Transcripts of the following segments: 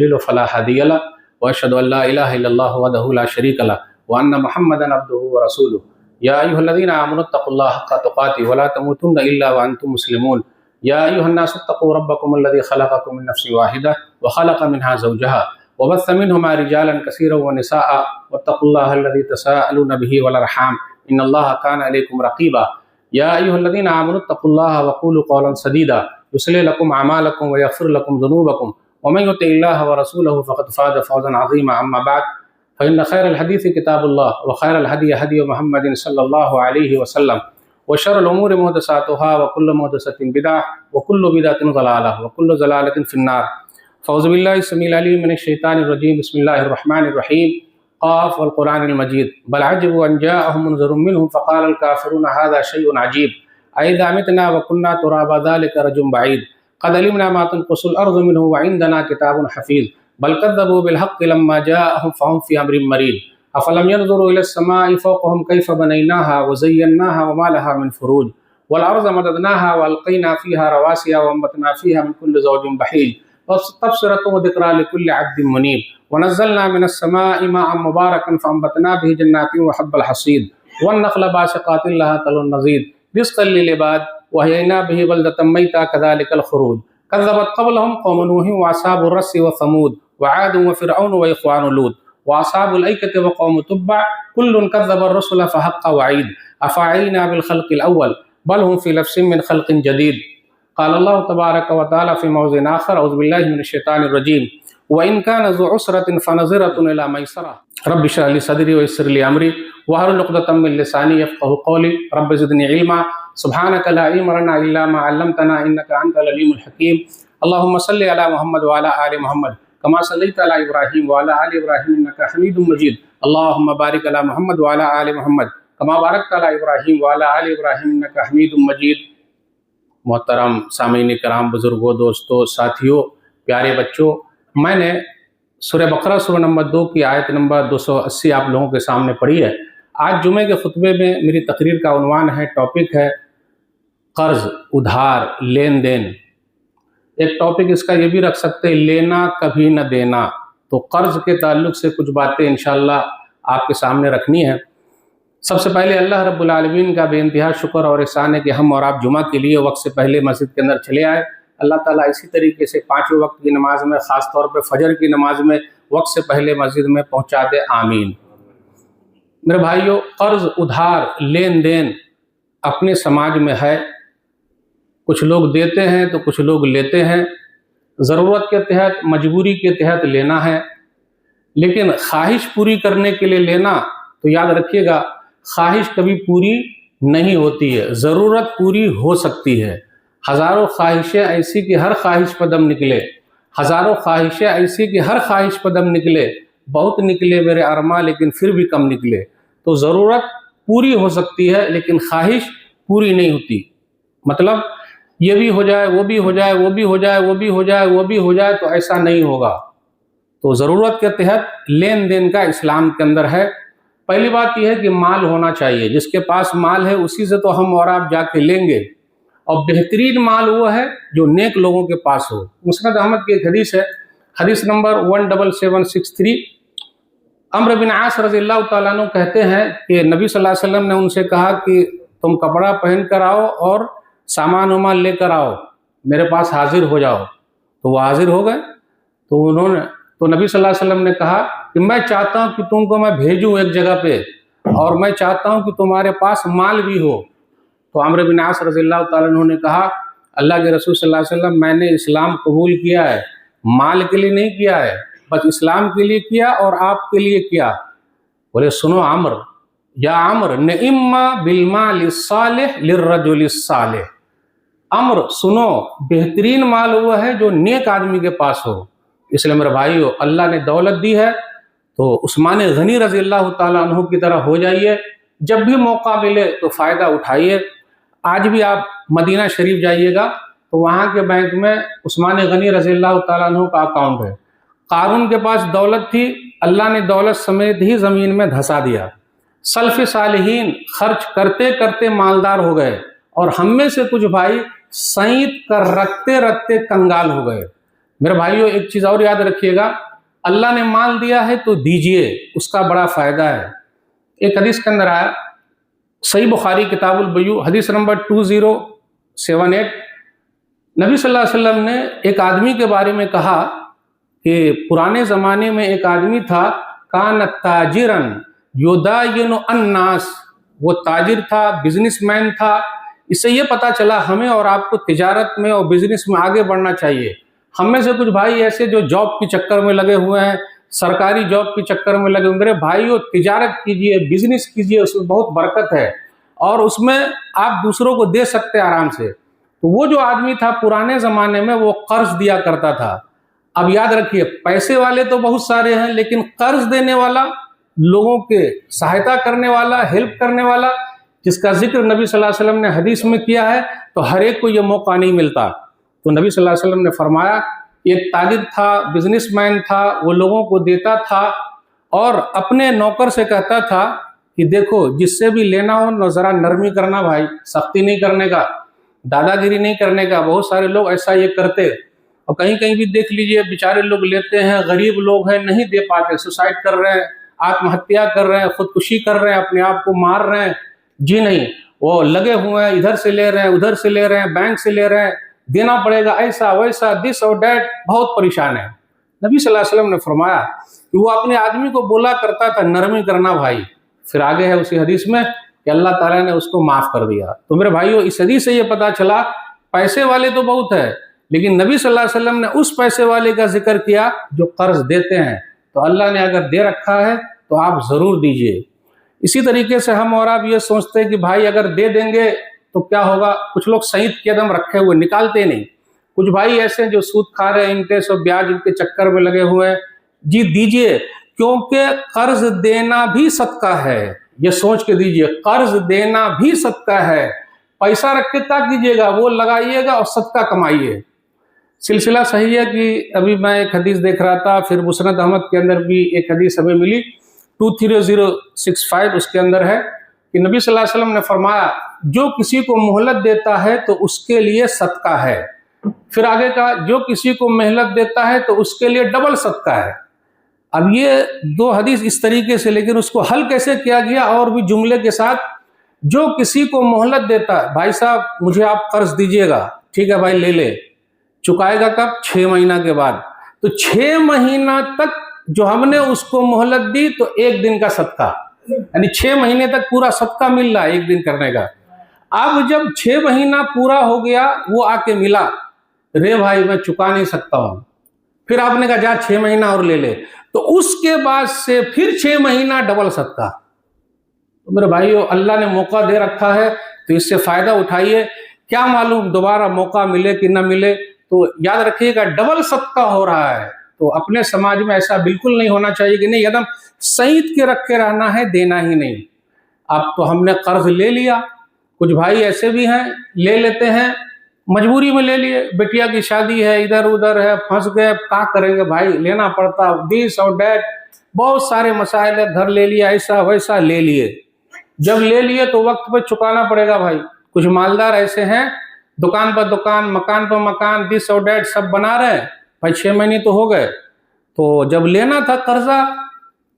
يضلل فلا هادي له واشهد ان لا اله الا الله وحده لا شريك له وان محمدا عبده ورسوله يا ايها الذين امنوا اتقوا الله حق تقاته ولا تموتن الا وانتم مسلمون يا ايها الناس اتقوا ربكم الذي خلقكم من نفس واحده وخلق منها زوجها وبث منهما رجالا كثيرا ونساء واتقوا الله الذي تساءلون به والارحام ان الله كان عليكم رقيبا يا ايها الذين امنوا اتقوا الله وقولوا قولا سديدا يصلح لكم اعمالكم ويغفر لكم ذنوبكم ومن يطع الله ورسوله فقد فاز فوزا عظيما اما بعد فان خير الحديث كتاب الله وخير الهدي هدي محمد صلى الله عليه وسلم وشر الامور محدثاتها وكل محدثة بدعة وكل بدعة ضلالة وكل ضلالة في النار فاعوذ بالله السميع العليم من الشيطان الرجيم بسم الله الرحمن الرحيم قاف والقرآن المجيد بل عجبوا ان جاءهم منذر منهم فقال الكافرون هذا شيء عجيب أإذا متنا وكنا ترابا ذلك رجل بعيد قد علمنا ما تنقص الأرض منه وعندنا كتاب حفيظ بل كذبوا بالحق لما جاءهم فهم في أمر مريض أفلم ينظروا إلى السماء فوقهم كيف بنيناها وزيناها وما لها من فروج والأرض مددناها وألقينا فيها رواسي وأنبتنا فيها من كل زوج بهيج تبصرة وذكرى لكل عبد منيب ونزلنا من السماء ماء مباركا فأنبتنا به جنات وحب الحصيد والنخل باسقات لها طلع نضيد رزقا للعباد وأحيينا به بلدة ميتا كذلك الخروج كذبت قبلهم قوم نوح وأصحاب الرس وثمود وعاد وفرعون وإخوان لوط وأصحاب الأيكة وقوم تبع كل كذب الرسل فحق وعيد أفعينا بالخلق الأول بل هم في لبس من خلق جديد قال الله تبارك وتعالى في موضع آخر أعوذ بالله من الشيطان الرجيم وإن كان ذو عسرة فنظرة إلى ميسرة رب اشرح لي صدري ويسر لي أمري واحلل عقدة من لساني يفقهوا قولي رب زدني علما سبحانك لا علم لنا إلا ما علمتنا إنك أنت العليم الحكيم اللهم صل على محمد وعلى آل محمد كما صليت على إبراهيم وعلى آل إبراهيم إنك حميد مجيد اللهم بارك على محمد وعلى آل محمد كما باركت على إبراهيم وعلى آل إبراهيم إنك حميد مجيد محترم سامعین کرام، بزرگوں، دوستوں، ساتھیوں، پیارے بچوں، میں نے سورہ بقرہ سورہ نمبر 2 کی آیت نمبر 280 آپ لوگوں کے سامنے پڑھی ہے۔ آج جمعے کے خطبے میں میری تقریر کا عنوان ہے، ٹاپک ہے قرض، ادھار، لین دین۔ ایک ٹاپک اس کا یہ بھی رکھ سکتے ہیں، لینا کبھی نہ دینا۔ تو قرض کے تعلق سے کچھ باتیں انشاءاللہ آپ کے سامنے رکھنی ہے۔ سب سے پہلے اللہ رب العالمین کا بے انتہا شکر اور احسان ہے کہ ہم اور آپ جمعہ کے لیے وقت سے پہلے مسجد کے اندر چلے آئے۔ اللہ تعالیٰ اسی طریقے سے 5 وقت کی نماز میں، خاص طور پہ فجر کی نماز میں وقت سے پہلے مسجد میں پہنچا دے، آمین۔ میرے بھائیوں، قرض، ادھار، لین دین اپنے سماج میں ہے۔ کچھ لوگ دیتے ہیں تو کچھ لوگ لیتے ہیں، ضرورت کے تحت، مجبوری کے تحت لینا ہے۔ لیکن خواہش پوری کرنے کے لیے لینا، تو یاد رکھیے گا، خواہش کبھی پوری نہیں ہوتی ہے، ضرورت پوری ہو سکتی ہے۔ ہزاروں خواہشیں ایسی کہ ہر خواہش پر دم نکلے، ہزاروں خواہشیں ایسی کہ ہر خواہش پر دم نکلے، بہت نکلے میرے ارماں لیکن پھر بھی کم نکلے۔ تو ضرورت پوری ہو سکتی ہے لیکن خواہش پوری نہیں ہوتی۔ مطلب یہ بھی ہو جائے، وہ بھی ہو جائے، وہ بھی ہو جائے، وہ بھی ہو جائے، وہ بھی ہو جائے، تو ایسا نہیں ہوگا۔ تو ضرورت کے تحت لین دین کا اسلام کے اندر ہے۔ پہلی بات یہ ہے کہ مال ہونا چاہیے۔ جس کے پاس مال ہے اسی سے تو ہم اور آپ جا کے لیں گے، اور بہترین مال وہ ہے جو نیک لوگوں کے پاس ہو۔ مسند احمد کی ایک حدیث ہے، حدیث نمبر 17763۔ عمرو بن عاص رضی اللہ تعالیٰ عنہ کہتے ہیں کہ نبی صلی اللہ علیہ وسلم نے ان سے کہا کہ تم کپڑا پہن کر آؤ اور سامان ومان لے کر آؤ، میرے پاس حاضر ہو جاؤ۔ تو وہ حاضر ہو گئے۔ تو نبی صلی اللہ علیہ وسلم نے کہا کہ میں چاہتا ہوں کہ تم کو میں بھیجوں ایک جگہ پہ، اور میں چاہتا ہوں کہ تمہارے پاس مال بھی ہو۔ تو عمرو بن عاص رضی اللہ تعالیٰ عنہ نے کہا، اللہ کے رسول صلی اللہ علیہ وسلم، میں نے اسلام قبول کیا ہے، مال کے لیے نہیں کیا ہے، بس اسلام کے لیے کیا اور آپ کے لیے کیا۔ بولے سنو عمر، یا عمر نعم بالمال الصالح للرجل الصالح۔ عمر سنو، بہترین مال وہ ہے جو نیک آدمی کے پاس ہو۔ اس لیے میرے بھائیو، اللہ نے دولت دی ہے تو عثمان غنی رضی اللہ تعالیٰ عنہ کی طرح ہو جائیے۔ جب بھی موقع ملے تو فائدہ اٹھائیے۔ آج بھی آپ مدینہ شریف جائیے گا تو وہاں کے بینک میں عثمان غنی رضی اللہ تعالیٰ عنہ کا اکاؤنٹ ہے۔ قارون کے پاس دولت تھی، اللہ نے دولت سمیت ہی زمین میں دھسا دیا۔ سلف صالحین خرچ کرتے کرتے مالدار ہو گئے، اور ہم میں سے کچھ بھائی سینت کر رکھتے رکھتے کنگال ہو گئے۔ میرے بھائیوں ایک چیز اور یاد رکھیے گا، اللہ نے مال دیا ہے تو دیجئے، اس کا بڑا فائدہ ہے۔ ایک حدیث کے اندر آیا، صحیح بخاری کتاب البیوع حدیث نمبر 2078، نبی صلی اللہ علیہ وسلم نے ایک آدمی کے بارے میں کہا کہ پرانے زمانے میں ایک آدمی تھا، کان تاجرا یداین الناس، وہ تاجر تھا، بزنس مین تھا۔ اس سے یہ پتا چلا ہمیں اور آپ کو تجارت میں اور بزنس میں آگے بڑھنا چاہیے۔ ہم میں سے کچھ بھائی ایسے جو جاب کے چکر میں لگے ہوئے ہیں، سرکاری جاب کے چکر میں لگے ہوئے، میرے بھائیو تجارت کیجئے، بزنس کیجئے، اس میں بہت برکت ہے اور اس میں آپ دوسروں کو دے سکتے آرام سے۔ تو وہ جو آدمی تھا پرانے زمانے میں وہ قرض دیا کرتا تھا۔ اب یاد رکھیے پیسے والے تو بہت سارے ہیں، لیکن قرض دینے والا، لوگوں کے سہایتا کرنے والا، ہیلپ کرنے والا، جس کا ذکر نبی صلی اللہ علیہ وسلم نے حدیث میں کیا ہے، تو ہر ایک کو یہ موقع نہیں ملتا۔ تو نبی صلی اللہ علیہ وسلم نے فرمایا، ایک تاجر تھا، بزنس مین تھا، وہ لوگوں کو دیتا تھا اور اپنے نوکر سے کہتا تھا کہ دیکھو جس سے بھی لینا ہو ذرا نرمی کرنا بھائی، سختی نہیں کرنے کا، دادا گیری نہیں کرنے کا۔ بہت سارے لوگ ایسا یہ کرتے، اور کہیں کہیں بھی دیکھ لیجئے بیچارے لوگ لیتے ہیں، غریب لوگ ہیں، نہیں دے پاتے، سوسائڈ کر رہے ہیں، آتم ہتیا کر رہے ہیں، خودکشی کر رہے ہیں، اپنے آپ کو مار رہے ہیں۔ جی نہیں، وہ لگے ہوئے ہیں، ادھر سے لے رہے ہیں، ادھر سے لے رہے ہیں، بینک سے لے رہے ہیں، دینا پڑے گا، ایسا ویسا، دس اور دیٹ، بہت پریشان ہے۔ نبی صلی اللہ علیہ وسلم نے فرمایا کہ وہ اپنے آدمی کو بولا کرتا تھا نرمی کرنا بھائی۔ پھر آگے ہے اسی حدیث میں کہ اللہ تعالیٰ نے اس کو معاف کر دیا۔ تو میرے بھائیو اس حدیث سے یہ پتا چلا پیسے والے تو بہت ہے، لیکن نبی صلی اللہ علیہ وسلم نے اس پیسے والے کا ذکر کیا جو قرض دیتے ہیں۔ تو اللہ نے اگر دے رکھا ہے تو آپ ضرور دیجئے۔ اسی طریقے سے ہم اور آپ یہ سوچتے ہیں کہ بھائی اگر دے دیں گے تو کیا ہوگا، کچھ لوگ سعید کے قدم رکھے ہوئے نکالتے نہیں، کچھ بھائی ایسے جو سود کھا رہے ہیں، انٹرسٹ اور بیاج ان کے چکر میں لگے ہوئے ہیں۔ جی دیجئے، کیونکہ قرض دینا بھی صدقہ ہے، یہ سوچ کے دیجئے، قرض دینا بھی صدقہ ہے۔ پیسہ رکھ کے کیا کیجئے گا، وہ لگائیے گا اور صدقہ کمائیے۔ سلسلہ صحیح ہے کہ ابھی میں ایک حدیث دیکھ رہا تھا، پھر مسند احمد کے اندر بھی ایک حدیث ہمیں ملی 23065، اس کے اندر ہے کہ نبی صلی اللہ علیہ وسلم نے فرمایا جو کسی کو مہلت دیتا ہے تو اس کے لیے صدقہ ہے۔ پھر آگے کہا جو کسی کو مہلت دیتا ہے تو اس کے لیے ڈبل صدقہ ہے۔ اب یہ دو حدیث اس طریقے سے، لیکن اس کو حل کیسے کیا گیا اور بھی جملے کے ساتھ، جو کسی کو مہلت دیتا ہے، بھائی صاحب مجھے آپ قرض دیجئے گا، ٹھیک ہے بھائی لے لے، چکائے گا کب، 6 مہینہ کے بعد۔ تو 6 مہینہ تک جو ہم نے اس کو مہلت دی تو 1 دن کا صدقہ، یعنی 6 مہینے تک پورا صدقہ مل رہا ہے 1 دن کرنے کا۔ اب جب 6 مہینہ پورا ہو گیا، وہ آ کے ملا، رے بھائی میں چکا نہیں سکتا ہوں، پھر آپ نے کہا جا 6 مہینہ اور لے لے، تو اس کے بعد سے پھر 6 مہینہ ڈبل صدقہ۔ تو میرے بھائیو اللہ نے موقع دے رکھا ہے تو اس سے فائدہ اٹھائیے، کیا معلوم دوبارہ موقع ملے کہ نہ ملے۔ تو یاد رکھیے گا ڈبل صدقہ ہو رہا ہے، تو اپنے سماج میں ایسا بالکل نہیں ہونا چاہیے کہ نہیں ایک دم سعید کے رکھ کے رہنا ہے، دینا ہی نہیں۔ اب تو ہم نے قرض لے لیا، کچھ بھائی ایسے بھی ہیں لے لیتے ہیں، مجبوری میں لے لیے، بیٹیا کی شادی ہے، ادھر ادھر ہے، پھنس گئے، کیا کریں گے بھائی، لینا پڑتا، دس اور دیٹ، بہت سارے مسائل ہے، گھر لے لیا، ایسا ویسا لے لیے۔ جب لے لیے تو وقت پہ چکانا پڑے گا بھائی۔ کچھ مالدار ایسے ہیں دکان پر دکان، مکان پر مکان، دس اور دیٹ سب بنا رہے ہیں، بھائی 6 مہینے تو ہو گئے، تو جب لینا تھا قرضہ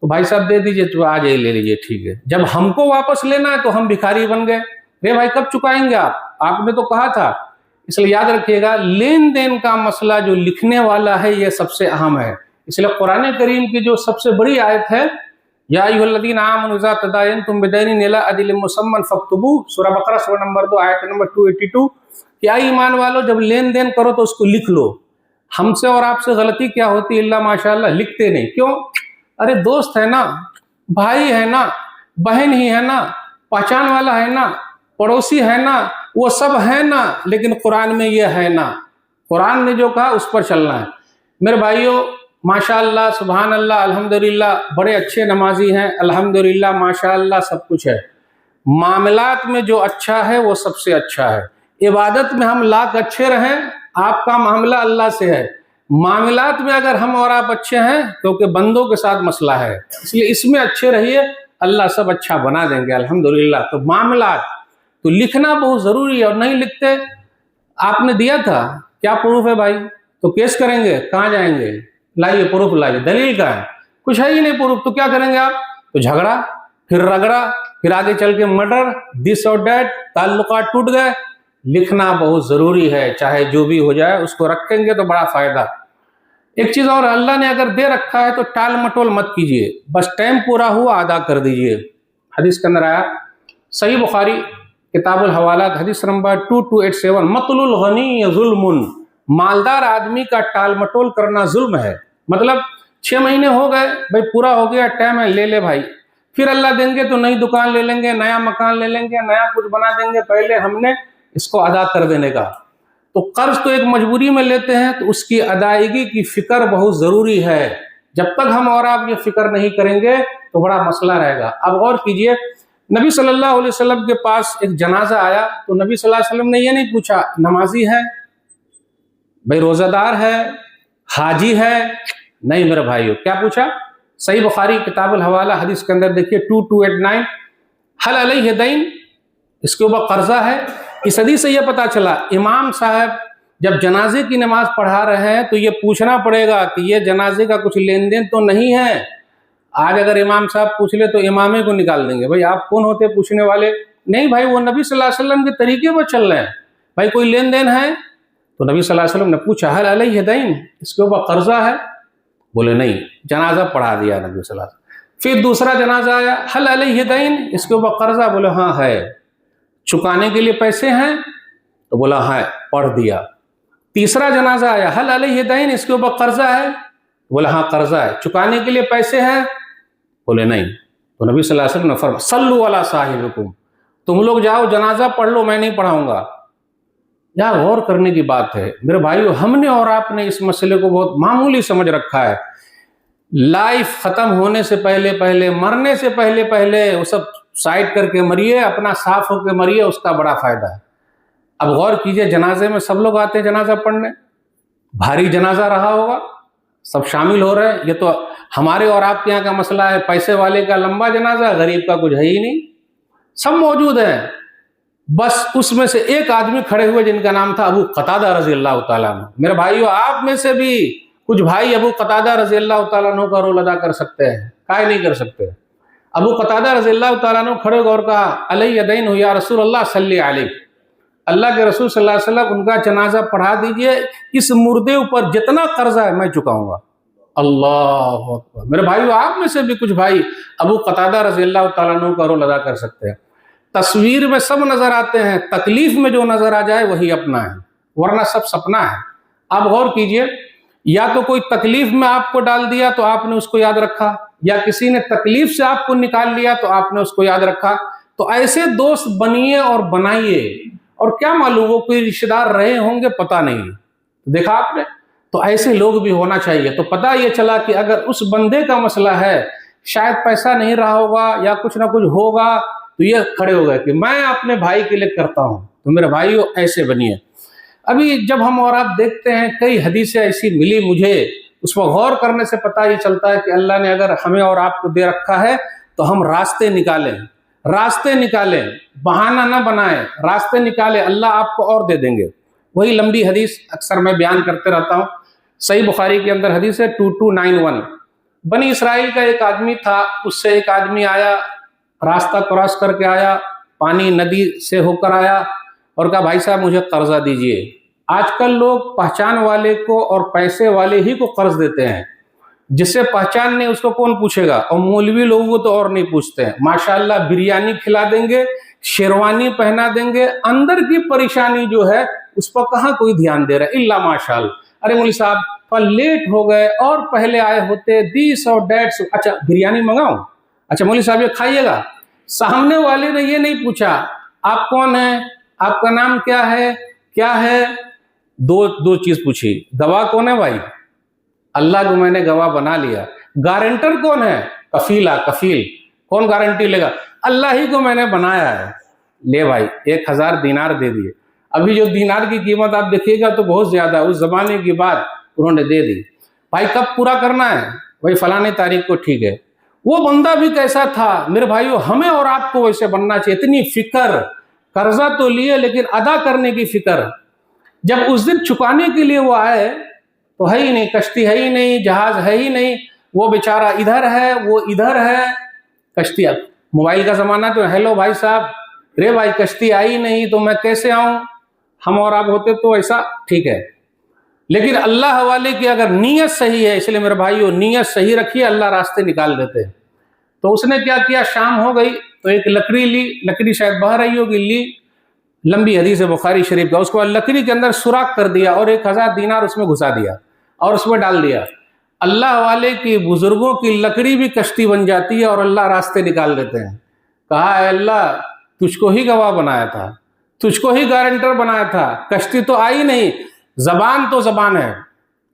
تو بھائی صاحب دے دیجئے، تو آ جائیے لے لیجئے، ٹھیک ہے۔ جب ہم کو واپس لینا ہے تو ہم بھکاری بن گئے، رے بھائی کب چکائیں گے آپ نے تو کہا تھا۔ اس لیے یاد رکھیے گا لین دین کا مسئلہ جو لکھنے والا ہے یہ سب سے اہم ہے۔ اس لیے قرآن کریم کی جو سب سے بڑی آیت ہے، یا ایھا الذین آمنوا اذا تداینتم بدین الی اجل مسمى فاکتبوہ، سورہ بقرہ سورہ نمبر 2 آیت نمبر 282، کہ اے ایمان والو جب لین دین کرو تو اس کو لکھ لو۔ ہم سے اور آپ سے غلطی کیا ہوتی ہے، اللہ ماشاءاللہ لکھتے نہیں، کیوں؟ ارے دوست ہے نا، بھائی ہے نا، بہن ہی ہے نا، پہچان والا ہے نا، پڑوسی ہے نا، وہ سب ہے نا، لیکن قرآن میں یہ ہے نا، قرآن نے جو کہا اس پر چلنا ہے۔ میرے بھائیو ماشاءاللہ سبحان اللہ الحمدللہ بڑے اچھے نمازی ہیں، الحمدللہ ماشاءاللہ سب کچھ ہے، معاملات میں جو اچھا ہے وہ سب سے اچھا ہے۔ عبادت میں ہم لاکھ اچھے رہیں، آپ کا معاملہ اللہ سے ہے۔ معاملات میں اگر ہم اور آپ اچھے ہیں کیونکہ بندوں کے ساتھ مسئلہ ہے، اس لیے اس میں اچھے رہیے، اللہ سب اچھا بنا دیں گے الحمدللہ۔ تو معاملات تو لکھنا بہت ضروری ہے، اور نہیں لکھتے، آپ نے دیا تھا، کیا پروف ہے بھائی؟ تو کیس کریں گے، کہاں جائیں گے؟ لائیے پروف لائیے، دلیل کہاں ہے؟ کچھ ہے ہی نہیں پروف، تو کیا کریں گے آپ؟ تو جھگڑا، پھر رگڑا، پھر آگے چل کے مرڈر، دس اور دیٹ، تعلقات ٹوٹ گئے۔ لکھنا بہت ضروری ہے، چاہے جو بھی ہو جائے اس کو رکھیں گے تو بڑا فائدہ۔ ایک چیز اور، اللہ نے اگر دے رکھا ہے تو ٹال مٹول مت کیجئے، بس ٹائم پورا ہوا ادا کر دیجئے۔ حدیث کے اندر آیا، صحیح بخاری کتاب الحوالات حدیث نمبر 2287، مطل الغنی ظلم، مالدار آدمی کا ٹال مٹول کرنا ظلم ہے۔ مطلب 6 مہینے ہو گئے، بھائی پورا ہو گیا، ٹائم ہے، لے لے بھائی، پھر اللہ دیں گے تو نئی دکان لے لیں گے، نیا مکان لے لیں گے، نیا کچھ بنا دیں گے، پہلے ہم نے اس کو ادا کر دینے کا۔ تو قرض تو ایک مجبوری میں لیتے ہیں، تو اس کی ادائیگی کی فکر بہت ضروری ہے۔ جب تک ہم اور آپ یہ فکر نہیں کریں گے تو بڑا مسئلہ رہے گا۔ اب غور کیجئے، نبی صلی اللہ علیہ وسلم کے پاس ایک جنازہ آیا تو نبی صلی اللہ علیہ وسلم نے یہ نہیں پوچھا نمازی ہے، بھائی روزہ دار ہے، حاجی ہے، نہیں میرے بھائیو، کیا پوچھا؟ صحیح بخاری کتاب الحوالہ حدیث کے اندر دیکھیے 2289، حل علیہ دین، اس کے اوپر قرضہ ہے۔ اس حدیث سے یہ پتا چلا امام صاحب جب جنازے کی نماز پڑھا رہے ہیں تو یہ پوچھنا پڑے گا کہ یہ جنازے کا کچھ لین دین تو نہیں ہے۔ آج اگر امام صاحب پوچھ لے تو امامے کو نکال دیں گے، بھائی آپ کون ہوتے پوچھنے والے؟ نہیں بھائی، وہ نبی صلی اللہ علیہ وسلم کے طریقے پر چل رہے ہیں، بھائی کوئی لین دین ہے؟ تو نبی صلی اللہ علیہ وسلم نے پوچھا حل علیہ دین، اس کے اوپر قرضہ ہے؟ بولے نہیں، جنازہ پڑھا دیا نبی صلی اللہ علیہ وسلم۔ پھر دوسرا جنازہ آیا، حل علیہ دین، اس کے اوپر قرضہ؟ بولے ہاں ہے۔ چکانے کے لیے پیسے ہیں؟ تو بولا ہاں، پڑھ دیا۔ تیسرا جنازہ آیا، حل علیہ دین، اس کے اوپر قرضہ ہے؟ بولا ہاں قرضہ ہے۔ چکانے کے لیے پیسے ہیں؟ بولے نہیں۔ تو نبی صلی اللہ علیہ وسلم نے فرمایا صلوا علی صاحبکم، تم لوگ جاؤ جنازہ پڑھ لو، میں نہیں پڑھاؤں گا۔ یار غور کرنے کی بات ہے میرے بھائیو، ہم نے اور آپ نے اس مسئلے کو بہت معمولی سمجھ رکھا ہے۔ لائف ختم ہونے سے پہلے مرنے سے پہلے وہ سب سائڈ کر کے مریے، اپنا صاف ہو کے مریے، اس کا بڑا فائدہ ہے۔ اب غور کیجئے، جنازے میں سب لوگ آتے ہیں جنازہ پڑھنے، بھاری جنازہ رہا ہوگا، سب شامل ہو رہے ہیں۔ یہ تو ہمارے اور آپ کے یہاں کا مسئلہ ہے، پیسے والے کا لمبا جنازہ، غریب کا کچھ ہے ہی نہیں، سب موجود ہیں۔ بس اس میں سے ایک آدمی کھڑے ہوئے جن کا نام تھا ابو قتادہ رضی اللہ تعالیٰ عنہ۔ میرے بھائیو، آپ میں سے بھی کچھ بھائی ابو قتادہ رضی اللہ تعالیٰ عنہ کا رول ادا کر سکتے ہیں، کائے نہیں کر سکتے؟ ابو قتادہ رضی اللہ تعالیٰ عنہ کھڑے اور کہا علیہ دین یا رسول اللہ صلی علیہ، اللہ کے رسول صلی اللہ علیہ وسلم ان کا جنازہ پڑھا دیجئے، اس مردے اوپر جتنا قرضہ ہے میں چکاؤں گا۔ اللہ اکبر۔ میرے بھائیو، آپ میں سے بھی کچھ بھائی ابو قتادہ رضی اللہ تعالیٰ عنہ کا رول ادا کر سکتے ہیں۔ تصویر میں سب نظر آتے ہیں، تکلیف میں جو نظر آ جائے وہی اپنا ہے، ورنہ سب سپنا ہے۔ آپ غور کیجئے، یا تو کوئی تکلیف میں آپ کو ڈال دیا تو آپ نے اس کو یاد رکھا، یا کسی نے تکلیف سے آپ کو نکال لیا تو آپ نے اس کو یاد رکھا۔ تو ایسے دوست بنیے اور بنائیے، اور کیا معلوم وہ کوئی رشتہ دار رہے ہوں گے، پتہ نہیں، دیکھا آپ نے؟ تو ایسے لوگ بھی ہونا چاہیے۔ تو پتہ یہ چلا کہ اگر اس بندے کا مسئلہ ہے، شاید پیسہ نہیں رہا ہوگا یا کچھ نہ کچھ ہوگا، تو یہ کھڑے ہو گئے کہ میں اپنے بھائی کے لیے کرتا ہوں۔ تو میرے بھائیو، ایسے بنیے۔ ابھی جب ہم اور آپ دیکھتے ہیں، کئی حدیثیں ایسی ملی مجھے، اس پر غور کرنے سے پتہ یہ چلتا ہے کہ اللہ نے اگر ہمیں اور آپ کو دے رکھا ہے تو ہم راستے نکالیں، بہانہ نہ بنائیں، راستے نکالیں، اللہ آپ کو اور دے دیں گے۔ وہی لمبی حدیث اکثر میں بیان کرتے رہتا ہوں، صحیح بخاری کے اندر حدیث ہے 2291۔ بنی اسرائیل کا ایک آدمی تھا، اس سے ایک آدمی آیا، راستہ کراس کر کے آیا، پانی ندی سے ہو کر آیا اور کہا بھائی صاحب مجھے قرضہ دیجئے۔ آج کل لوگ پہچان والے کو اور پیسے والے ہی کو قرض دیتے ہیں، جس سے پہچان نہیں اس کو کون پوچھے گا، اور مولوی لوگوں کو تو اور نہیں پوچھتے ہیں۔ ماشاءاللہ بریانی کھلا دیں گے، شیروانی پہنا دیں گے، اندر کی پریشانی جو ہے اس پر کہاں کوئی دھیان دے رہا ہے، الا ماشاءاللہ۔ ارے مولوی صاحب پر لیٹ ہو گئے اور پہلے آئے ہوتے 100 اور 150، اچھا بریانی منگاؤں، اچھا مولوی صاحب یہ کھائیے گا۔ سامنے والے نے یہ نہیں پوچھا آپ کون ہیں، آپ کا نام کیا ہے، دو چیز پوچھی، گواہ کون ہے بھائی، اللہ کو میں نے گواہ بنا لیا، گارنٹر کون ہے، کفیل، کون گارنٹی لے گا، اللہ ہی کو میں نے بنایا ہے، لے بھائی 1000 دینار دے دیے۔ ابھی جو دینار کی قیمت آپ دیکھیے گا تو بہت زیادہ ہے، اس زمانے کی بات انہوں نے دے دی۔ بھائی کب پورا کرنا ہے، بھائی فلاں تاریخ کو، ٹھیک ہے۔ وہ بندہ بھی کیسا تھا میرے بھائیو، ہمیں اور آپ کو ویسے بننا چاہیے، اتنی فکر، قرضہ تو لیے لیکن ادا کرنے کی فکر۔ جب اس دن چکانے کے لیے وہ آئے تو ہے ہی نہیں، کشتی ہے ہی نہیں، جہاز ہے ہی نہیں، وہ بیچارہ ادھر ہے، وہ ادھر ہے، کشتی اب موبائل کا زمانہ تو ہیلو بھائی صاحب، رے بھائی کشتی آئی نہیں تو میں کیسے آؤں، ہم اور آپ ہوتے تو ایسا ٹھیک ہے، لیکن اللہ حوالے کی اگر نیت صحیح ہے، اس لیے میرے بھائیو نیت صحیح رکھیے، اللہ راستے نکال دیتے ہیں۔ تو اس نے کیا کیا، شام ہو گئی تو ایک لکڑی لی، لکڑی شاید بہہ رہی ہوگی، لی، لمبی حدیث ہے بخاری شریف کا، اس کو لکڑی کے اندر سوراخ کر دیا اور 1000 دینار اس میں گھسا دیا اور اس میں ڈال دیا۔ اللہ والے کی بزرگوں کی لکڑی بھی کشتی بن جاتی ہے اور اللہ راستے نکال دیتے ہیں۔ کہا اے اللہ تجھ کو ہی گواہ بنایا تھا، تجھ کو ہی گارنٹر بنایا تھا، کشتی تو آئی نہیں، زبان تو زبان ہے،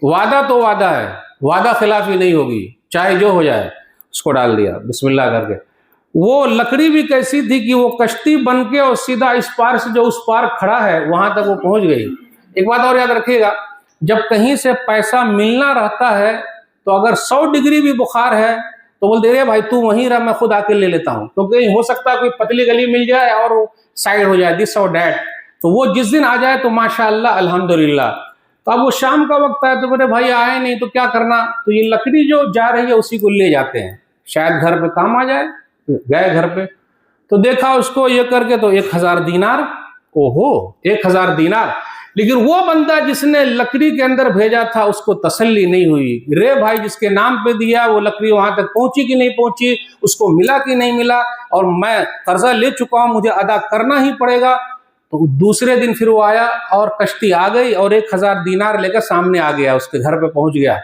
وعدہ تو وعدہ ہے، وعدہ خلافی نہیں ہوگی، چاہے جو ہو جائے۔ اس کو ڈال دیا بسم اللہ کر کے۔ وہ لکڑی بھی کیسی تھی کہ وہ کشتی بن کے اور سیدھا اس پار سے جو اس پار کھڑا ہے وہاں تک وہ پہنچ گئی۔ ایک بات اور یاد رکھیے گا، جب کہیں سے پیسہ ملنا رہتا ہے تو اگر 100 ڈگری بھی بخار ہے تو بول دے رہے بھائی تو وہیں رہ، میں خود آ کے لے لیتا ہوں، تو کہیں ہو سکتا ہے کوئی پتلی گلی مل جائے اور وہ سائڈ ہو جائے، دس اور دیٹ، تو وہ جس دن آ جائے تو ماشاءاللہ الحمدللہ۔ تو اب وہ شام کا وقت ہے تو میرے بھائی آئے نہیں تو کیا کرنا، تو یہ لکڑی جو جا رہی ہے اسی کو لے جاتے ہیں، شاید گھر پہ کام آ جائے۔ گئے گھر پہ تو دیکھا اس کو یہ کر کے تو 1000 دینار، اوہو 1000 دینار، لیکن وہ بندہ جس نے لکڑی کے اندر بھیجا تھا اس کو تسلی نہیں ہوئی، رے بھائی جس کے نام پہ دیا وہ لکڑی وہاں تک پہنچی کہ نہیں پہنچی، اس کو ملا کہ نہیں ملا، اور میں قرضہ لے چکا ہوں مجھے ادا کرنا ہی پڑے گا۔ تو دوسرے دن پھر وہ آیا اور کشتی آ گئی اور 1000 دینار لے کر سامنے آ گیا، اس کے گھر پہ پہنچ گیا۔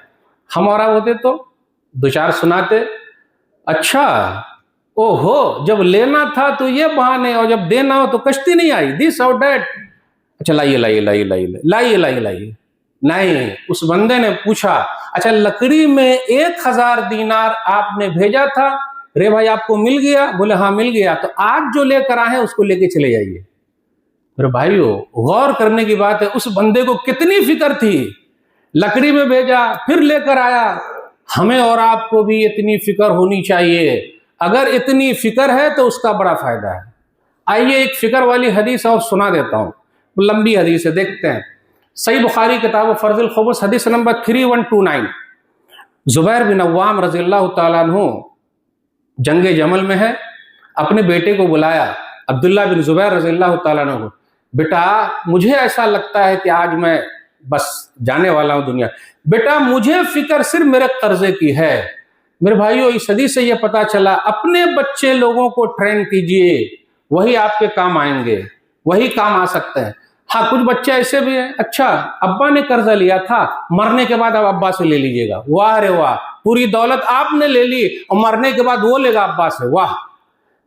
ہم اور آپ ہوتے تو دو چار سناتے، اچھا او ہو جب لینا تھا تو یہ بہانے، اور جب دینا ہو تو کشتی نہیں آئی، دس اور دیٹ، اچھا لائیے لائیے لائیے لائیے لائیے لائیے لائیے۔ نہیں، اس بندے نے پوچھا اچھا لکڑی میں 1000 دینار آپ نے بھیجا تھا، رے بھائی آپ کو مل گیا؟ بولے ہاں مل گیا، تو آج جو لے کر آئے اس کو لے کے چلے جائیے۔ میرے بھائیو غور کرنے کی بات ہے، اس بندے کو کتنی فکر تھی، لکڑی میں بھیجا پھر لے کر آیا۔ ہمیں اور آپ کو بھی اتنی فکر ہونی چاہیے، اگر اتنی فکر ہے تو اس کا بڑا فائدہ ہے۔ آئیے ایک فکر والی حدیث اور سنا دیتا ہوں، لمبی حدیث ہے، دیکھتے ہیں۔ صحیح بخاری کتاب فرض الخمس حدیث نمبر 3129، زبیر بن عوام رضی اللہ تعالیٰ عنہ جنگ جمل میں ہے، اپنے بیٹے کو بلایا، عبداللہ بن زبیر رضی اللہ تعالیٰ عنہ، بیٹا مجھے ایسا لگتا ہے کہ آج میں بس جانے والا ہوں دنیا، بیٹا مجھے فکر صرف میرے قرضے کی ہے۔ میرے بھائیو اس حدیث سے یہ پتا چلا اپنے بچے لوگوں کو ٹرین کیجئے، وہی آپ کے کام آئیں گے، وہی کام آ سکتے ہیں۔ ہاں کچھ بچے ایسے بھی ہیں، اچھا ابا نے قرضہ لیا تھا، مرنے کے بعد اب ابا سے لے لیجئے گا، واہ رے واہ، پوری دولت آپ نے لے لی اور مرنے کے بعد وہ لے گا ابا سے، واہ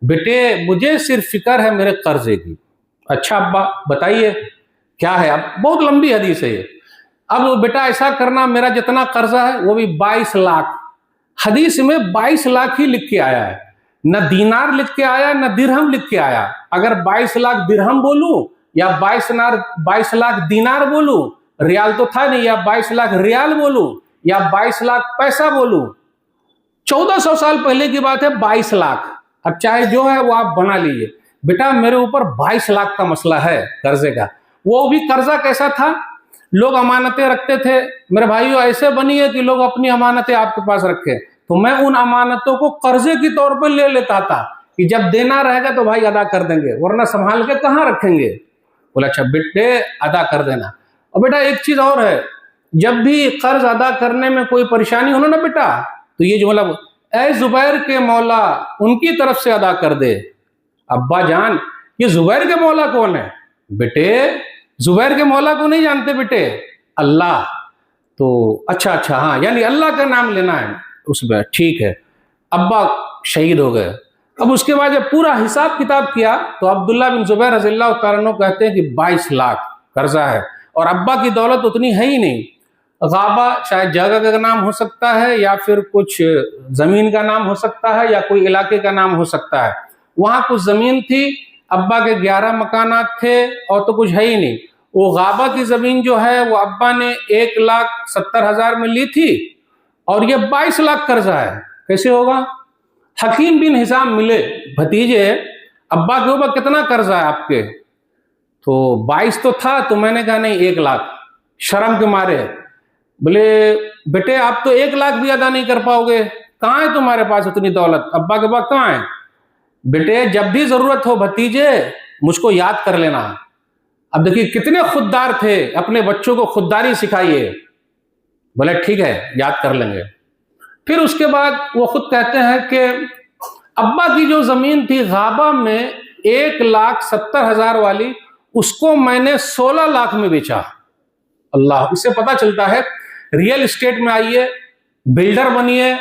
بیٹے مجھے صرف فکر ہے میرے قرضے کی۔ اچھا ابا بتائیے کیا ہے؟ اب بہت لمبی حدیث ہے یہ۔ اب بیٹا ایسا کرنا، میرا جتنا قرضہ ہے وہ بھی 22 لاکھ، حدیث میں 22 لاکھ ہی لکھ کے آیا ہے، نہ دینار لکھ کے آیا نہ درہم لکھ کے آیا۔ اگر 22 لاکھ درہم بولوں یا 22 لاکھ دینار بولوں، ریال تو تھا نہیں، یا 22 لاکھ ریال بولوں یا 22 لاکھ پیسہ بولوں، 1400 سال پہلے کی بات ہے، 22 لاکھ۔ اب چاہے جو ہے وہ آپ بنا لیجئے، بیٹا میرے اوپر 22 لاکھ کا مسئلہ ہے قرضے کا۔ وہ بھی قرضہ کیسا تھا؟ لوگ امانتیں رکھتے تھے، میرے بھائیو ایسے بنی ہے کہ لوگ اپنی امانتیں آپ کے پاس رکھیں، تو میں ان امانتوں کو قرضے کی طور پر لے لیتا تھا کہ جب دینا رہے گا تو بھائی ادا کر دیں گے، ورنہ سنبھال کے کہاں رکھیں گے۔ بولا اچھا بیٹے ادا کر دینا۔ اور بیٹا ایک چیز اور ہے، جب بھی قرض ادا کرنے میں کوئی پریشانی ہونا نا بیٹا، تو یہ جملہ اے زبیر کے مولا ان کی طرف سے ادا کر دے۔ ابا جان یہ زبیر کے مولا کون ہے؟ بیٹے زبیر کے مولا کو نہیں جانتے بیٹے؟ اللہ۔ تو اچھا ہاں یعنی اللہ کا نام لینا ہے اس میں، ٹھیک ہے۔ ابا شہید ہو گئے۔ اب اس کے بعد جب پورا حساب کتاب کیا تو عبداللہ بن زبیر رضی اللہ تعالیٰ عنہ کہتے ہیں کہ 22 لاکھ قرضہ ہے، اور ابا کی دولت اتنی ہے ہی نہیں۔ غابہ شاید جگہ کا نام ہو سکتا ہے، یا پھر کچھ زمین کا نام ہو سکتا ہے، یا کوئی علاقے کا نام ہو سکتا ہے۔ وہاں کچھ زمین تھی، ابا کے 11 مکانات تھے، اور تو کچھ ہے ہی نہیں۔ وہ غابہ کی زمین جو ہے وہ ابا نے 1,70,000 میں لی تھی، اور یہ 22 لاکھ قرضہ ہے، کیسے ہوگا؟ حکیم بن حزام ملے، بھتیجے ابا کے اوپر کتنا قرضہ ہے آپ کے؟ تو 22 تو تھا، تو میں نے کہا نہیں 1 لاکھ، شرم کے مارے بولے بیٹے آپ تو 1 لاکھ بھی ادا نہیں کر پاؤ گے، کہاں ہے تمہارے پاس اتنی دولت؟ ابا کے پاس کہاں ہے؟ بیٹے جب بھی ضرورت ہو بھتیجے مجھ کو یاد کر لینا۔ اب دیکھیے کتنے خوددار تھے، اپنے بچوں کو خودداری سکھائیے۔ بولے ٹھیک ہے یاد کر لیں گے۔ پھر اس کے بعد وہ خود کہتے ہیں کہ ابا کی جو زمین تھی غابہ میں 1,70,000 والی، اس کو میں نے 16 لاکھ میں بیچا۔ اللہ، اس سے پتا چلتا ہے ریئل اسٹیٹ میں آئیے، بلڈر بنیے،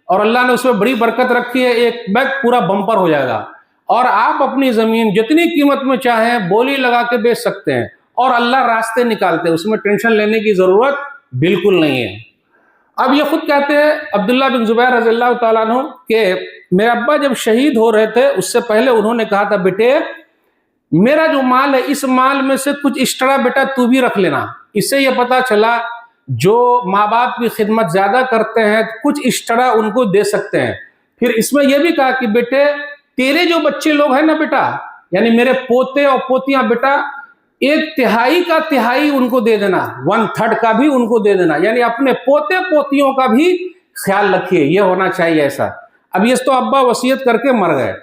اور اللہ نے اس میں بڑی برکت رکھی ہے، ایک بیگ پورا بمپر ہو جائے گا، اور آپ اپنی زمین جتنی قیمت میں چاہیں بولی لگا کے بیچ سکتے ہیں، اور اللہ راستے نکالتے ہیں، اس میں ٹینشن لینے کی ضرورت بالکل نہیں ہے۔ اب یہ خود کہتے ہیں عبداللہ بن زبیر رضی اللہ تعالیٰ عنہ کہ میرے ابا جب شہید ہو رہے تھے اس سے پہلے انہوں نے کہا تھا بیٹے میرا جو مال ہے اس مال میں سے کچھ ایکسٹرا بیٹا تو بھی رکھ لینا۔ اس سے یہ پتا چلا جو ماں باپ کی خدمت زیادہ کرتے ہیں کچھ ایکسٹرا ان کو دے سکتے ہیں۔ پھر اس میں یہ بھی کہا کہ بیٹے تیرے جو بچے لوگ ہیں نا بیٹا، یعنی میرے پوتے اور پوتیاں، بیٹا 1/3 کا تہائی ان کو دے دینا، 1/3 کا بھی ان کو دے دینا، یعنی اپنے پوتے پوتیوں کا بھی خیال رکھیے، یہ ہونا چاہیے ایسا۔ اب یہ تو ابا وصیت کر کے مر گئے،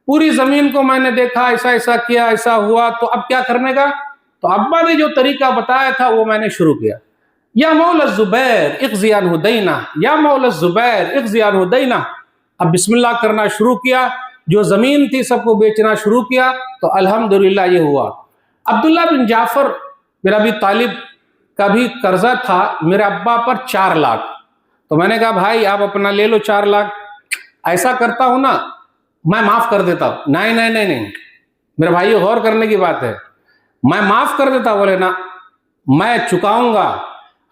پوری زمین کو میں نے دیکھا، ایسا ایسا کیا، ایسا ہوا، تو اب کیا کرنے کا؟ تو ابا نے جو طریقہ بتایا تھا وہ میں نے شروع کیا۔ یا مولا الزبیر اقضی عنہ دینہ، یا مولا الزبیر اقضی عنہ دینہ۔ اب بسم اللہ کرنا شروع کیا، جو زمین تھی سب کو بیچنا شروع کیا، تو الحمدللہ یہ ہوا۔ عبداللہ بن جعفر میرا بھی طالب کا بھی قرضہ تھا میرے ابا پر 4 لاکھ، تو میں نے کہا بھائی آپ اپنا لے لو 4 لاکھ، ایسا کرتا ہوں نا میں معاف کر دیتا ہوں۔ نہیں نہیں نہیں نہیں میرے بھائی غور کرنے کی بات ہے، میں معاف کر دیتا، بولے نا میں چکاؤں گا۔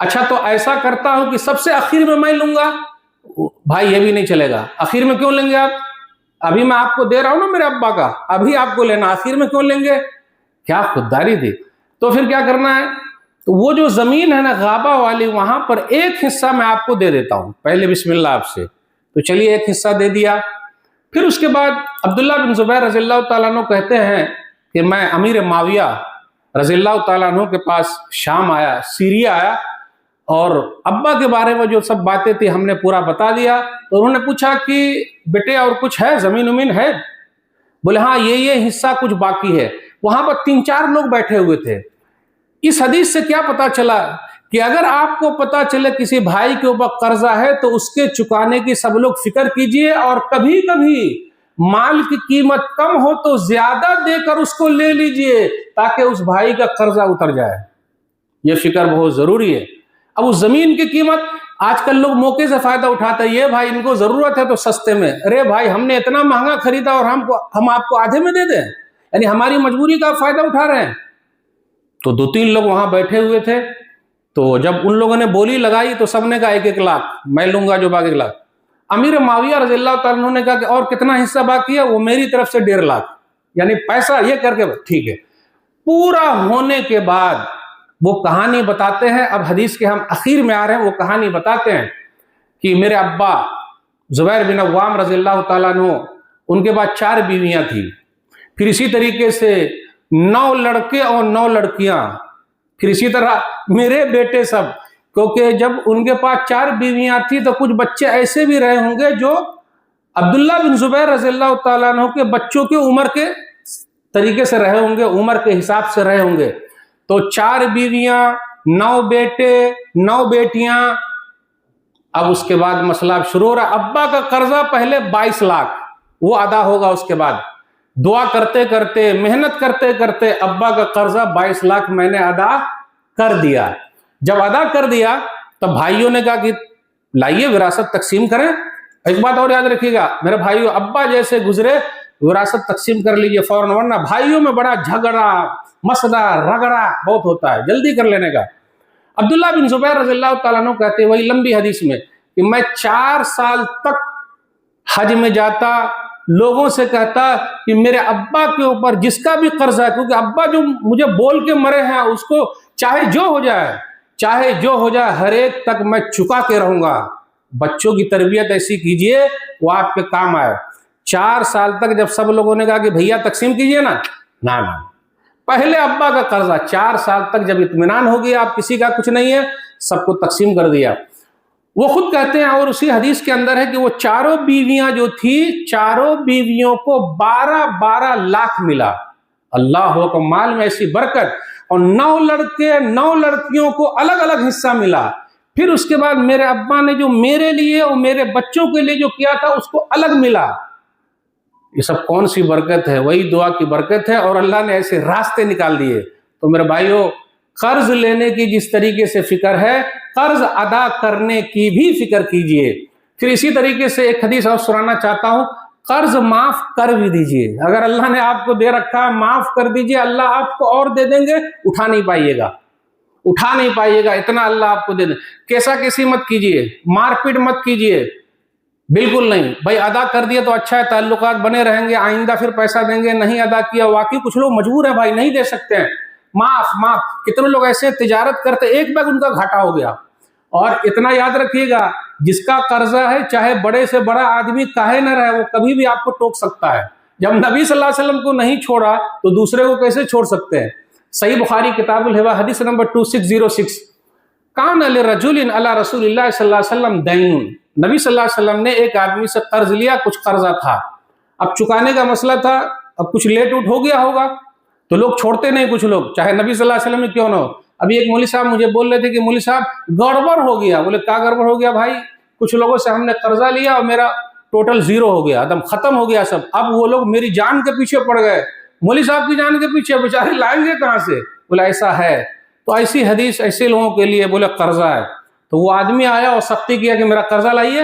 اچھا تو ایسا کرتا ہوں کہ سب سے آخر میں لوں گا، بھائی یہ بھی نہیں چلے گا۔ آخر میں کیوں لیں گے آپ؟ ابھی میں آپ کو دے رہا ہوں نا میرے ابا کا، ابھی آپ کو لینا، آخر میں کیوں لیں گے؟ کیا خودداری تھی۔ تو پھر کیا کرنا ہے؟ تو وہ جو زمین ہے نا غابہ والی، وہاں پر ایک حصہ میں آپ کو دے دیتا ہوں، پہلے بسم اللہ آپ سے، تو چلیے ایک حصہ دے دیا۔ پھر اس کے بعد عبداللہ بن زبیر رضی اللہ تعالیٰ عنہ کہتے ہیں کہ میں امیر معاویہ رضی اللہ تعالیٰ عنہ کے پاس شام آیا، سیریا آیا، اور ابا کے بارے میں جو سب باتیں تھی ہم نے پورا بتا دیا۔ تو انہوں نے پوچھا کہ بیٹے اور کچھ ہے، زمین ومین ہے؟ بولے ہاں یہ حصہ کچھ باقی ہے۔ وہاں پر 3-4 لوگ بیٹھے ہوئے تھے۔ اس حدیث سے کیا پتا چلا کہ اگر آپ کو پتا چلے کسی بھائی کے اوپر قرضہ ہے تو اس کے چکانے کی سب لوگ فکر کیجئے، اور کبھی کبھی مال کی قیمت کم ہو تو زیادہ دے کر اس کو لے لیجئے تاکہ اس بھائی کا قرضہ اتر جائے، یہ فکر بہت ضروری ہے۔ اب اس زمین کی قیمت آج کل لوگ موقع سے فائدہ اٹھاتے ہیں، یہ بھائی ان کو ضرورت ہے تو سستے میں، ارے بھائی ہم نے اتنا مہنگا خریدا اور ہم آپ کو آدھے میں دے دیں، یعنی ہماری مجبوری کا فائدہ اٹھا رہے ہیں۔ تو 2-3 لوگ وہاں بیٹھے ہوئے تھے، تو جب ان لوگوں نے بولی لگائی تو سب نے کہا 1-1 لاکھ میں لوں گا جو باقی لاکھ۔ امیر معاویہ رضی اللہ تعالیٰ عنہ نے کہا کہ اور کتنا حصہ باقی ہے؟ وہ میری طرف سے 1.5 لاکھ، یعنی پیسہ یہ کر کے ٹھیک ہے۔ پورا ہونے کے بعد وہ کہانی بتاتے ہیں، اب حدیث کے ہم اخیر میں آ رہے ہیں، وہ کہانی بتاتے ہیں کہ میرے ابا زبیر بن عوام رضی اللہ تعالیٰ عنہ، ان کے بعد 4 بیویاں تھیں، پھر اسی طریقے سے 9 لڑکے اور 9 لڑکیاں، پھر اسی طرح میرے بیٹے سب، کیونکہ جب ان کے پاس 4 بیویاں تھیں تو کچھ بچے ایسے بھی رہے ہوں گے جو عبداللہ بن زبیر رضی اللہ تعالیٰ عنہ کے بچوں کے عمر کے طریقے سے رہے ہوں گے، عمر کے حساب سے رہے ہوں گے۔ تو 4 بیویاں، 9 بیٹے، 9 بیٹیاں۔ اب اس کے بعد مسئلہ شروع ہو رہا، ابا کا قرضہ پہلے 22 لاکھ وہ ادا ہوگا، اس کے بعد دعا کرتے کرتے محنت کرتے کرتے ابا کا قرضہ 22 لاکھ میں نے ادا کر دیا۔ جب ادا کر دیا تو بھائیوں نے کہا کہ لائیے وراثت تقسیم کریں۔ ایک بات اور یاد رکھیے گا میرے بھائیوں، ابا جیسے گزرے وراثت تقسیم کر لیجئے فوراً، ورنہ بھائیوں میں بڑا جھگڑا مسئلہ رگڑا بہت ہوتا ہے، جلدی کر لینے کا۔ عبداللہ بن زبیر رضی اللہ تعالیٰ عنہ کہتے ہیں وہی لمبی حدیث میں کہ میں 4 سال تک حج میں جاتا، لوگوں سے کہتا کہ میرے ابا کے اوپر جس کا بھی قرض ہے، کیونکہ ابا جو مجھے بول کے مرے ہیں اس کو چاہے جو ہو جائے ہر ایک تک میں چکا کے رہوں گا۔ بچوں کی تربیت ایسی کیجئے وہ آپ کے کام آئے۔ 4 سال تک جب سب لوگوں نے کہا کہ بھیا تقسیم کیجئے نا، پہلے ابا کا قرضہ 4 سال تک جب اطمینان ہو گیا آپ کسی کا کچھ نہیں ہے، سب کو تقسیم کر دیا۔ وہ خود کہتے ہیں اور اسی حدیث کے اندر ہے کہ وہ چاروں بیویاں جو تھی، چاروں بیویوں کو 12 لاکھ ملا۔ اللہ اکبر، مال میں ایسی برکت، اور 9 لڑکے 9 لڑکیوں کو الگ الگ حصہ ملا۔ پھر اس کے بعد میرے ابا نے جو میرے لیے اور میرے بچوں کے لیے جو کیا تھا اس کو الگ ملا۔ یہ سب کون سی برکت ہے؟ وہی دعا کی برکت ہے، اور اللہ نے ایسے راستے نکال دیے۔ تو میرے بھائیوں، قرض لینے کی جس طریقے سے فکر ہے، قرض ادا کرنے کی بھی فکر کیجئے۔ پھر اسی طریقے سے ایک حدیث اور سنانا چاہتا ہوں، قرض معاف کر بھی دیجئے۔ اگر اللہ نے آپ کو دے رکھا ہے، معاف کر دیجئے، اللہ آپ کو اور دے دیں گے، اٹھا نہیں پائیے گا اتنا اللہ آپ کو دے دیں۔ کیسا کیسی مت کیجئے، مار پیٹ مت کیجئے، بالکل نہیں بھائی۔ ادا کر دیا تو اچھا ہے، تعلقات بنے رہیں گے، آئندہ پھر پیسہ دیں گے۔ نہیں ادا کیا، واقعی کچھ لوگ مجبور ہیں بھائی، نہیں دے سکتے ہیں، معاف۔ کتنے لوگ ایسے تجارت کرتے، ایک بیگ ان کا گھاٹا ہو گیا۔ اور اتنا یاد رکھیے گا، جس کا قرضہ ہے، چاہے بڑے سے بڑا آدمی کاہے نہ رہے، وہ کبھی بھی آپ کو ٹوک سکتا ہے۔ جب نبی صلی اللہ علیہ وسلم کو نہیں چھوڑا تو دوسرے کو کیسے چھوڑ سکتے ہیں؟ صحیح بخاری کتاب الہبہ حدیث نمبر 2606، کان لرجل علی رسول اللہ صلی اللہ علیہ وسلم دین، نبی صلی اللہ علیہ وسلم نے ایک آدمی سے قرض لیا، کچھ قرضہ تھا، اب چکانے کا مسئلہ تھا، اب کچھ لیٹ اٹھ ہو گیا ہوگا تو لوگ چھوڑتے نہیں، کچھ لوگ چاہے نبی صلی اللہ علیہ وسلم نے کیوں نہ ہو۔ ابھی ایک مولوی صاحب مجھے بول رہے تھے کہ مولوی صاحب گڑبڑ ہو گیا۔ بولے کیا گڑبڑ ہو گیا بھائی؟ کچھ لوگوں سے ہم نے قرضہ لیا اور میرا ٹوٹل 0 ہو گیا، ایک ختم ہو گیا سب۔ اب وہ لوگ میری جان کے پیچھے پڑ گئے، مولوی صاحب کی جان کے پیچھے، بیچارے لائیں گے کہاں سے؟ بولے ایسا ہے۔ تو ایسی حدیث ایسے لوگوں کے لیے بولے قرضہ ہے۔ تو وہ آدمی آیا اور سختی کیا کہ میرا قرضہ لائیے،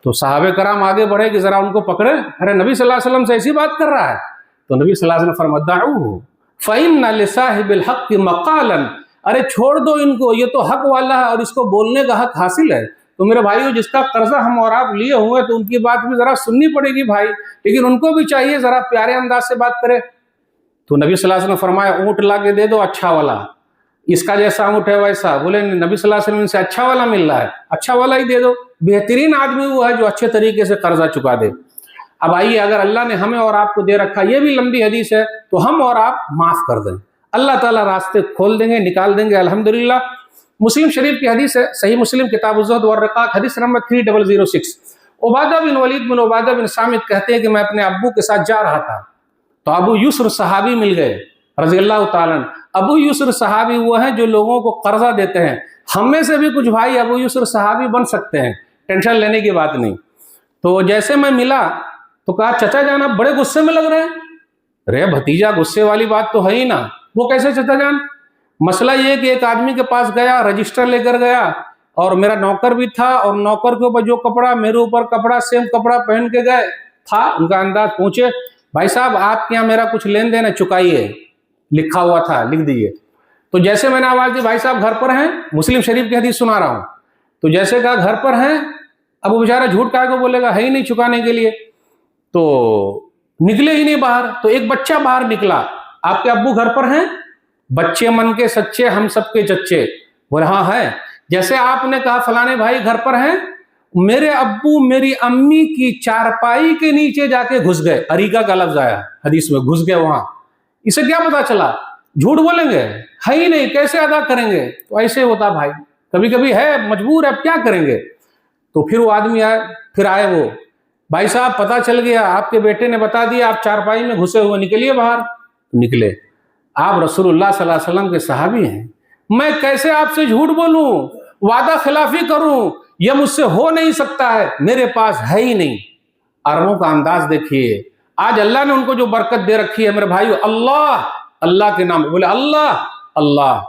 تو صحابہ کرام آگے بڑھے کہ ذرا ان کو پکڑے، ارے نبی صلی اللہ علیہ وسلم سے ایسی بات کر رہا ہے۔ تو نبی صلی اللہ علیہ وسلم فرمایا دعوہ فإن لصاحب الحق مقالا، ارے چھوڑ دو ان کو، یہ تو حق والا ہے اور اس کو بولنے کا حق حاصل ہے۔ تو میرے بھائیو، جس کا قرضہ ہم اور آپ لیے ہوئے تو ان کی بات بھی ذرا سننی پڑے گی بھائی، لیکن ان کو بھی چاہیے ذرا پیارے انداز سے بات کرے۔ تو نبی صلی اللہ علیہ وسلم فرمایا اونٹ لا کے دے دو اچھا والا، اس کا جیسا اونٹ ہے ویسا۔ بولے نبی صلی اللہ علیہ وسلم سے اچھا والا مل رہا ہے، اچھا والا ہی دے دو۔ بہترین آدمی وہ ہے جو اچھے طریقے سے قرضہ چکا دے۔ اب آئیے، اگر اللہ نے ہمیں اور آپ کو دے رکھا، یہ بھی لمبی حدیث ہے، تو ہم اور آپ معاف کر دیں، اللہ تعالیٰ راستے کھول دیں گے، نکال دیں گے الحمدللہ۔ مسلم شریف کی حدیث ہے، صحیح مسلم کتاب الزہد والرقاق حدیث نمبر 3006، عبادہ بن ولید بن عبادہ بن صامت کہتے ہیں کہ میں اپنے ابو کے ساتھ جا رہا تھا تو ابو یسر صحابی مل گئے رضی اللہ تعالیٰ عنہ۔ ابو یسر صحابی وہ ہیں جو لوگوں کو قرضہ دیتے ہیں۔ ہم میں سے بھی کچھ بھائی ابو یسر صحابی بن سکتے ہیں، ٹینشن لینے کی بات نہیں۔ تو جیسے میں ملا تو کہا چچا جان آپ بڑے غصے میں لگ رہے ہیں۔ رے بھتیجا غصے والی بات تو ہے ہی نا۔ وہ کیسے چچا جان؟ مسئلہ یہ کہ ایک آدمی کے پاس گیا، رجسٹر لے کر گیا، اور میرا نوکر بھی تھا، اور نوکر کے اوپر جو کپڑا میرے اوپر کپڑا سیم کپڑا پہن کے گئے تھا، ان کا انداز پوچھے بھائی صاحب آپ کے یہاں میرا کچھ لین دین ہے چکائیے، لکھا ہوا تھا لکھ دیجیے۔ تو جیسے میں نے آواز دی بھائی صاحب گھر پر ہیں، مسلم شریف کی حدیث سنا رہا ہوں، تو جیسے کہا گھر پر ہیں، اب وہ بیچارہ جھوٹ کہا کو بولے گا ہے ہی نہیں چکانے کے لیے، تو نکلے ہی نہیں باہر۔ تو ایک بچہ باہر نکلا، آپ کے ابو گھر پر ہیں؟ بچے من کے سچے، ہم سب کے چچے، بولے ہاں ہے۔ جیسے آپ نے کہا فلانے بھائی گھر پر ہیں، میرے ابو میری امی کی چارپائی کے نیچے جا کے گھس گئے، اریکہ کا لفظ آیا حدیث میں، گھس گئے وہاں۔ اسے کیا پتا چلا؟ جھوٹ بولیں گے، ہے ہی نہیں، کیسے ادا کریں گے؟ تو ایسے ہوتا بھائی، کبھی کبھی ہے مجبور ہے، اب کیا کریں گے؟ تو پھر وہ آدمی آئے، پھر آئے وہ بھائی صاحب پتا چل گیا آپ کے بیٹے نے بتا دیا آپ چارپائی میں گھسے ہوئے، نکلیے باہر۔ نکلے، آپ رسول اللہ صلی اللہ علیہ وسلم کے صحابی ہیں، میں کیسے آپ سے جھوٹ بولوں، وعدہ خلافی کروں؟ یہ مجھ سے ہو نہیں سکتا ہے، میرے پاس ہے ہی نہیں۔ عربوں کا انداز دیکھیے، آج اللہ نے ان کو جو برکت دے رکھی ہے میرے بھائیو، اللہ اللہ کے نام بولے، اللہ اللہ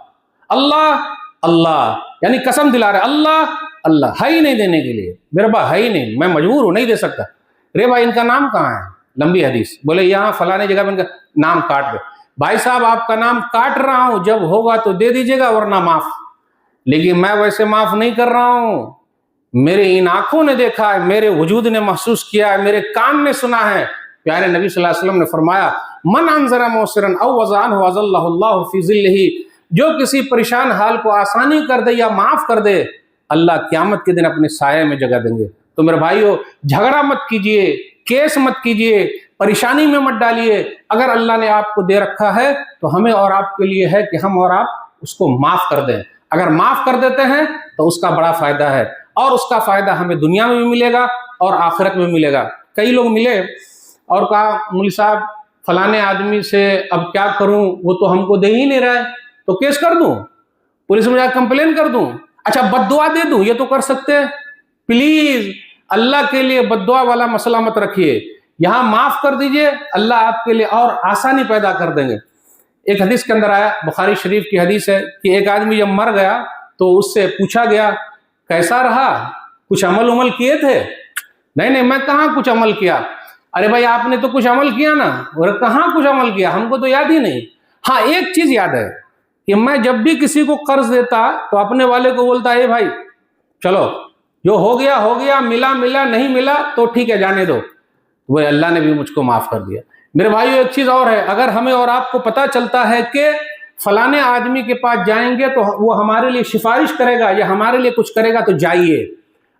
اللہ اللہ، یعنی قسم دلا رہے اللہ اللہ، ہے ہی نہیں دینے کے لیے، میرے پاس ہے ہی نہیں، میں مجبور ہوں، نہیں دے سکتا۔ رے بھائی ان کا نام کہاں ہے؟ لمبی حدیث، بولے یہاں فلانے جگہ پہ ان کا نام کاٹ دے۔ بھائی صاحب آپ کا نام کاٹ رہا ہوں، جب ہوگا تو دے دیجیے گا ورنہ معاف، لیکن میں ویسے معاف نہیں کر رہا ہوں۔ میرے ان آنکھوں نے دیکھا ہے، میرے وجود نے محسوس کیا ہے، میرے کان نے سنا ہے۔ پیارے نبی صلی اللہ علیہ وسلم نے فرمایا من انذر موسرا او وضع عنہ اظلہ اللہ فی ظلہ، جو کسی پریشان حال کو آسانی کر دے یا معاف کر دے، اللہ قیامت کے دن اپنے سائے میں جگہ دیں گے۔ تو میرے بھائیو، جھگڑا مت کیجئے، کیس مت کیجئے، پریشانی میں مت ڈالیے۔ اگر اللہ نے آپ کو دے رکھا ہے تو ہمیں اور آپ کے لیے ہے کہ ہم اور آپ اس کو معاف کر دیں۔ اگر معاف کر دیتے ہیں تو اس کا بڑا فائدہ ہے، اور اس کا فائدہ ہمیں دنیا میں بھی ملے گا اور آخرت میں ملے گا۔ کئی لوگ ملے اور کہا مولوی صاحب فلانے آدمی سے اب کیا کروں، وہ تو ہم کو دے ہی نہیں رہا ہے، تو کیس کر دوں، پولیس میں جا کمپلین کر دوں، اچھا بد دعا دے دوں، یہ تو کر سکتے ہیں۔ پلیز اللہ کے لیے بد دعا والا مسئلہ مت رکھیے، یہاں معاف کر دیجئے، اللہ آپ کے لیے اور آسانی پیدا کر دیں گے۔ ایک حدیث کے اندر آیا، بخاری شریف کی حدیث ہے کہ ایک آدمی جب مر گیا تو اس سے پوچھا گیا کیسا رہا، کچھ عمل کیے تھے؟ نہیں میں کہاں کچھ عمل کیا۔ ارے بھائی آپ نے تو کچھ عمل کیا نا، اور کہاں کچھ عمل کیا، ہم کو تو یاد ہی نہیں۔ ہاں ایک چیز یاد ہے کہ میں جب بھی کسی کو قرض دیتا تو اپنے والے کو بولتا اے بھائی چلو جو ہو گیا، ملا نہیں ملا تو ٹھیک ہے جانے دو، وہ اللہ نے بھی مجھ کو معاف کر دیا۔ میرے بھائیو ایک چیز اور ہے، اگر ہمیں اور آپ کو پتا چلتا ہے کہ فلانے آدمی کے پاس جائیں گے تو وہ ہمارے لیے سفارش کرے گا یا ہمارے لیے کچھ کرے گا، تو جائیے،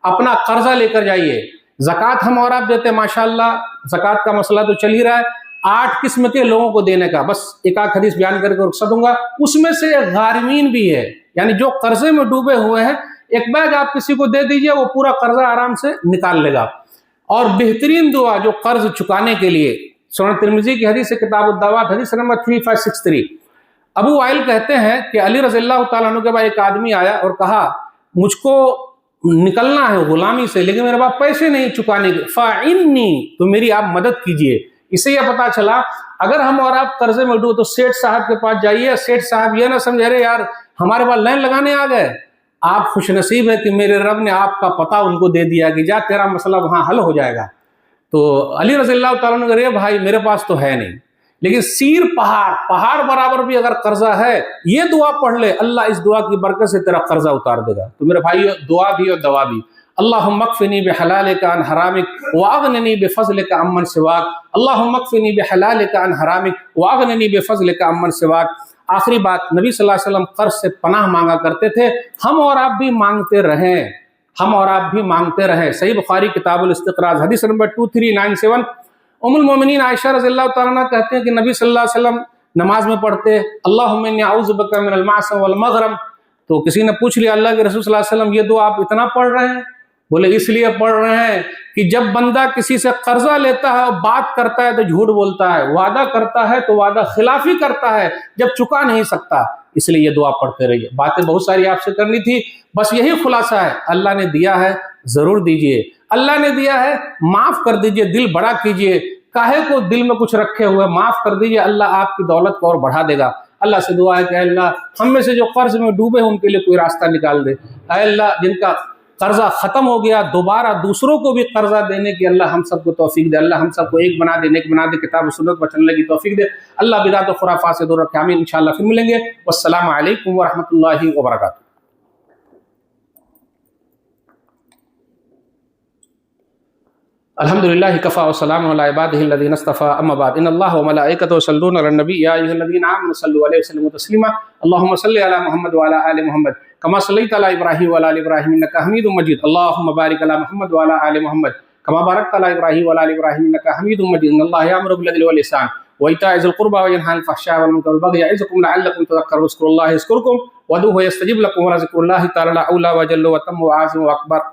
اپنا قرضہ لے کر جائیے۔ زکوٰۃ ہم اور آپ دیتے ہیں، ماشاءاللہ زکوٰۃ کا مسئلہ تو چل ہی رہا ہے، 8 قسم کے لوگوں کو دینے کا، بس ایک آدھ حدیث بیان کر کے رخصت دوں گا۔ اس میں سے غارمین بھی ہے، یعنی جو قرضے میں ڈوبے ہوئے ہیں، ایک بیگ آپ کسی کو دے دیجئے، وہ پورا قرضہ آرام سے نکال لے گا۔ اور بہترین دعا جو قرض چکانے کے لیے، سنن ترمذی کی حدیث ہے، کتاب الدعوات، حدیث نمبر 3563، ابو وائل کہتے ہیں کہ علی رضی اللہ تعالیٰ عنہ کے بعد ایک آدمی آیا اور کہا مجھ کو نکلنا ہے غلامی سے، لیکن میرے پاس پیسے نہیں چکانے کے، فَإِنِّي، تو میری آپ مدد کیجئے۔ اسے یہ پتا چلا اگر ہم اور آپ قرضے میں ڈوبے تو سیٹھ صاحب کے پاس جائیے، سیٹھ صاحب یہ نہ سمجھے رہے یار ہمارے پاس لائن لگانے آ گئے، آپ خوش نصیب ہے کہ میرے رب نے آپ کا پتہ ان کو دے دیا کہ جا تیرا مسئلہ وہاں حل ہو جائے گا۔ تو علی رضی اللہ تعالیٰ نے کہا بھائی میرے پاس تو ہے نہیں، لیکن سیر پہاڑ برابر بھی اگر قرضہ ہے، یہ دعا پڑھ لے، اللہ اس دعا کی برکت سے تیرا قرضہ اتار دے گا۔ تو میرے بھائی دعا بھی اور دوا بھی، اللہم اکفنی بحلالک عن حرامک واغننی بفضلک عمن سواک، اللہم اکفنی بحلالک عن حرامک واغننی بفضلک عمن سواک۔ آخری بات، نبی صلی اللہ علیہ وسلم قرض سے پناہ مانگا کرتے تھے، ہم اور آپ بھی مانگتے رہیں، ہم اور آپ بھی مانگتے رہیں۔ صحیح بخاری کتاب الاستقراض حدیث نمبر 2397، ام المومنین عائشہ رضی اللہ تعالیٰ عنہ کہتے ہیں کہ نبی صلی اللہ علیہ وسلم نماز میں پڑھتے اللہم انی اعوذ بک من المعصم والمغرم، تو کسی نے پوچھ لیا اللہ کے رسول صلی اللہ علیہ وسلم یہ دعا آپ اتنا پڑھ رہے ہیں؟ بولے اس لیے پڑھ رہے ہیں کہ جب بندہ کسی سے قرضہ لیتا ہے اور بات کرتا ہے تو جھوٹ بولتا ہے، وعدہ کرتا ہے تو وعدہ خلافی کرتا ہے جب چکا نہیں سکتا، اس لیے یہ دعا پڑھتے رہیے۔ باتیں بہت ساری آپ سے کرنی تھی، بس یہی خلاصہ ہے، اللہ نے دیا ہے ضرور دیجئے، اللہ نے دیا ہے معاف کر دیجئے، دل بڑا کیجئے، کاہے کو دل میں کچھ رکھے ہوئے، معاف کر دیجئے، اللہ آپ کی دولت کو اور بڑھا دے گا۔ اللہ سے دعا ہے کہ اے اللہ ہم میں سے جو قرض میں ڈوبے ہیں ان کے لیے کوئی راستہ نکال دے، اے اللہ جن کا قرضہ ختم ہو گیا دوبارہ دوسروں کو بھی قرضہ دینے کی اللہ ہم سب کو توفیق دے، اللہ ہم سب کو ایک بنا دے، نیک بنا دے، کتاب و سنت پر چلنے کی توفیق دے، اللہ بدعت و خرافات سے دور رکھے، آمین۔ انشاءاللہ پھر ملیں گے، والسلام علیکم ورحمۃ اللہ وبرکاتہ۔ الحمد للہ کفا وسلام علی عبادہ الذین اصطفیٰ، اما بعد، ان اللہ وملائکتہ یصلون علی النبی یا ایھا الذین آمنوا صلوا علیہ وسلموا تسلیما، اللہم صل علی محمد وعلی آل محمد کما صلیت علی ابراہیم وعلی آل ابراہیم انک حمید مجید، اللہم بارک علی محمد وعلی آل محمد کما بارکت علی ابراہیم وعلی آل ابراہیم انک حمید مجید، ان اللہ یأمر بالعدل والإحسان وإيتاء ذي القربى وينهى عن الفحشاء والمنكر والبغي يعظكم لعلكم تذكرون، اذكروا الله يذكركم وادعوه يستجب لكم ولذكر الله تعالى أعلى وأجل وأتم وأعظم وأكبر۔